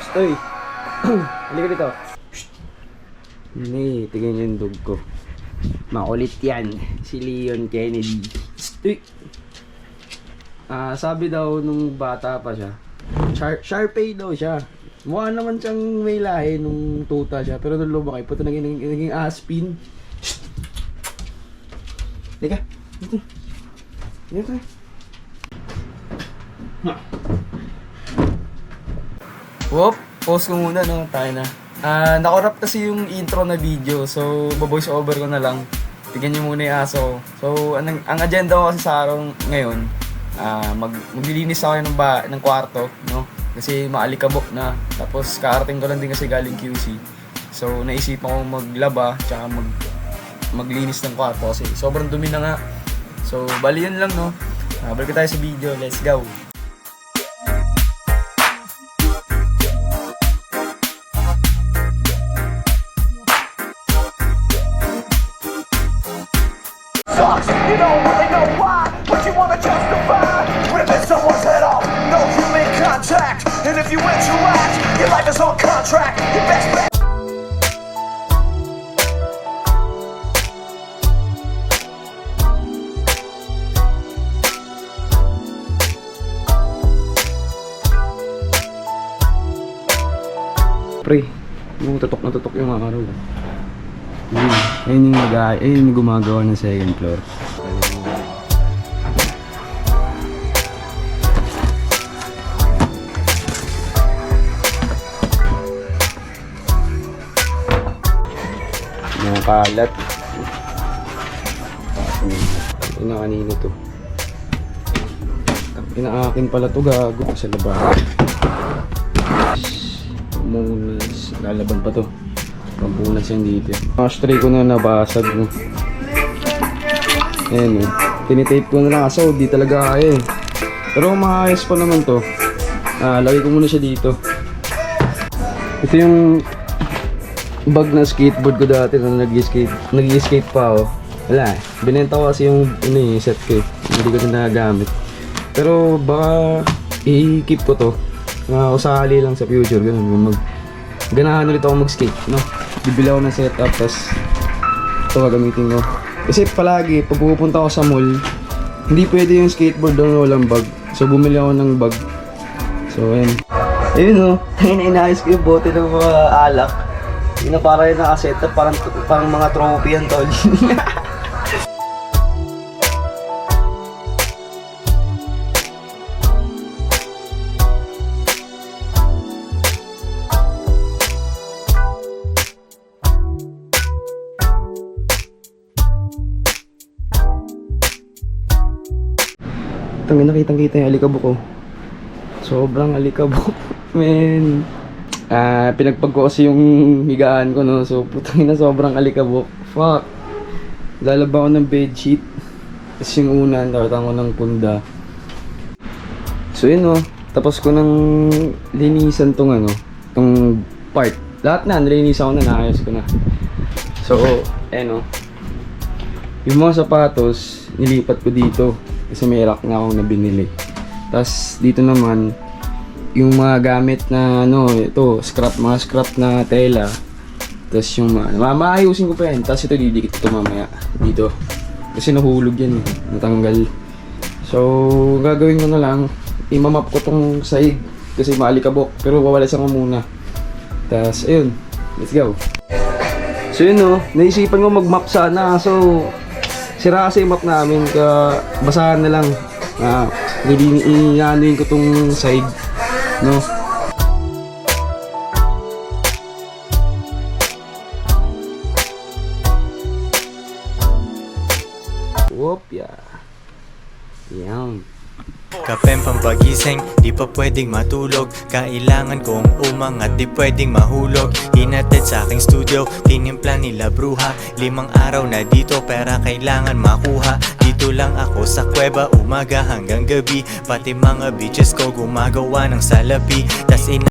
Stoy. Halika dito. Hindi, tignan yung dog ko. Makulit yan. Si Leon Kennedy. Stoy. Sabi daw nung bata pa siya, Sharpei daw siya. Mukha naman siyang may lahi nung tuta siya. Pero nung lumaki, puto naging aspin. Halika. Dito. Dito. Whoop! Pause ko muna, no? Tayo na. Nakorap kasi yung intro na video. So, baboice over ko na lang. Tignan nyo muna yung aso ko. So, ang agenda ko kasi sa araw ngayon, maglilinis ako ng kwarto, no? Kasi maalikabok na. Tapos, kaarating ko lang din kasi galing QC. So, naisipan ko maglaba, tsaka maglinis ng kwarto kasi sobrang dumi na nga. So, bali yun lang, no? Balik tayo sa video. Let's go! Sucks, you don't really know why, but you wanna justify ripping someone's head off, no human contact. And if you interact, your life is on contract. Your best bet. Pre, yung tutok na tutok yung araw. Ayun yung gumagawa ng second floor. Yung kalat. Ina kanino to? Inaakin pala to, gago sa labas. Munis, lalaban pa to. Pampunas yan dito. Ashtray ko na nabasag, no? Ayan, no? Tinitape ko na lang kaso di talaga kaya eh. Pero maayos pa naman to. Lagay ko muna siya dito. Ito yung bag na skateboard ko dati na nag-skate pa ako. Wala eh. Binenta ko kasi yung set ko eh. Hindi ko ito nagagamit. Pero baka i-keep ko to. Usali lang sa future. Ganun. Ganahan ulit ako mag-skate, no? Bibili ako ng setup, tapos ito gagamitin ko. Kasi palagi, pag pupunta ako sa mall, hindi pwede yung skateboard doon walang bag. So bumili ako ng bag. So ayun. Ayun, no? Inaayos ko yung bote ng mga alak. Yun na para yung nakasetup, parang mga trophy yan, tol. Nakitang-kita yung alikabok ko. Sobrang alikabok, men. Pinagpag ko kasi yung higaan ko, no. So, putang ina, sobrang alikabok. Fuck. Lalaba ko ng bedsheet. Tapos yung unan, nakita ko ng punda. So, yun, no. Tapos ko nang linisan tong part. Lahat na, nilinisan ko na, naayos ko na. So, no. Yung mga sapatos, nilipat ko dito. Kasi may rack na akong nabinili. Tapos dito naman yung mga gamit na ito, mga scrap na tela. Tapos yung maayusin ko pa yan. Tapos ito didikit ito mamaya dito. Kasi nahulog yan eh, natanggal. So gagawin ko na lang, imamap ko tong side kasi maalikabok. Pero wawalasan ko muna. Tapos ayun, let's go. So yun, no, naisipan ko mag-map sana. So sira kasi yung map namin, kaya basahan na lang. Inaanoin ko tong side, no? Whoop, yeah. Yan. Kapeng pampagising, di pa pwedeng matulog. Kailangan kong umangat, di pwedeng mahulog. Hinatid sa aking studio, tinimpla nila bruha. 5 araw na dito, pera kailangan makuha. Dito lang ako sa kuweba, umaga hanggang gabi. Pati mga bitches ko gumagawa ng salapi. Tas